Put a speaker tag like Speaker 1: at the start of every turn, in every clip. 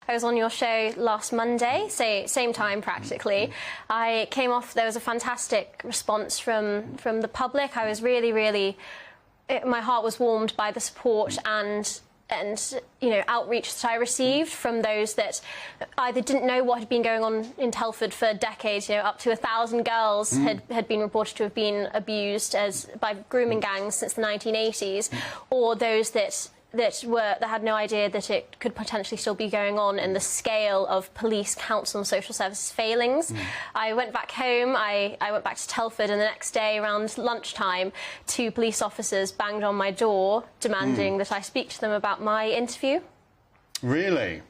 Speaker 1: I was on your show last Monday, same time practically. I came off, there was a fantastic response from the public. I was really, my heart was warmed by the support and outreach that I received from those that either didn't know what had been going on in Telford for decades. Up to 1,000 girls had been reported to have been abused by grooming gangs since the 1980s, or those that had no idea that it could potentially still be going on, and the scale of police, council and social services failings. I went back home, I went back to Telford, and the next day around lunchtime 2 police officers banged on my door demanding that I speak to them about my interview.
Speaker 2: Really?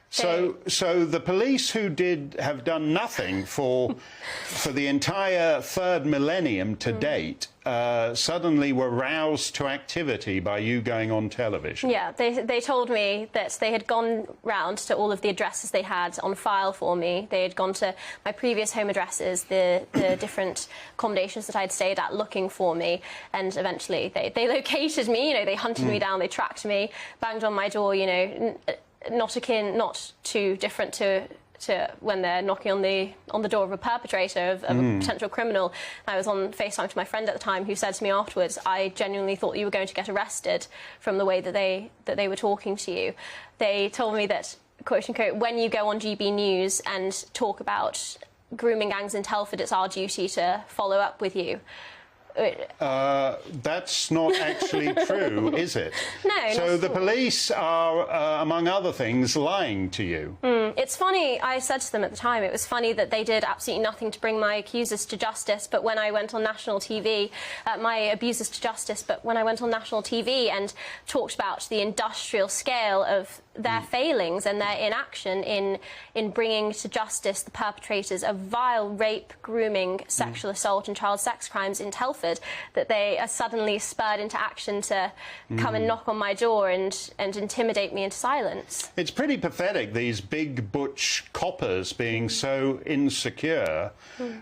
Speaker 2: So the police who have done nothing for the entire 3rd millennium to date suddenly were roused to activity by you going on television.
Speaker 1: Yeah, they told me that they had gone round to all of the addresses they had on file for me. They had gone to my previous home addresses, the different accommodations that I'd stayed at, looking for me, and eventually they located me. They hunted me down, they tracked me, banged on my door. Not too different to when they're knocking on the door of a perpetrator, of a potential criminal. I was on FaceTime to my friend at the time, who said to me afterwards, "I genuinely thought you were going to get arrested from the way that they were talking to you." They told me that, quote unquote, when you go on GB News and talk about grooming gangs in Telford, it's our duty to follow up with you.
Speaker 2: That's not actually true, is it?
Speaker 1: No.
Speaker 2: So the police are, among other things, lying to you.
Speaker 1: It's funny, I said to them at the time, it was funny that they did absolutely nothing to bring my accusers to justice, but when I went on national TV, my abusers to justice, but when I went on national TV and talked about the industrial scale of their failings and their inaction in bringing to justice the perpetrators of vile rape, grooming, sexual assault and child sex crimes in Telford, that they are suddenly spurred into action to come and knock on my door and intimidate me into silence.
Speaker 2: It's pretty pathetic, these big butch coppers being so insecure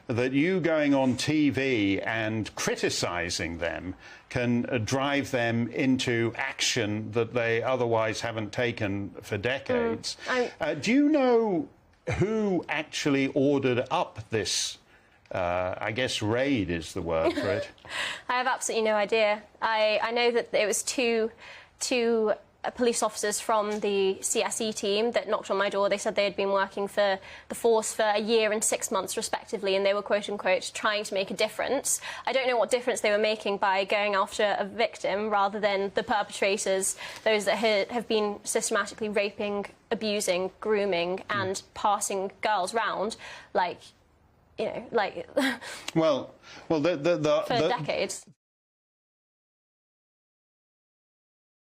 Speaker 2: that you going on TV and criticising them can drive them into action that they otherwise haven't taken for decades. Do you know who actually ordered up this, I guess raid is the word for it?
Speaker 1: I have absolutely no idea. I know that it was two police officers from the CSE team that knocked on my door. They said they had been working for the force for a year and 6 months respectively, and they were, quote unquote, trying to make a difference. I don't know what difference they were making by going after a victim rather than the perpetrators, those that have been systematically raping, abusing, grooming and passing girls round for decades.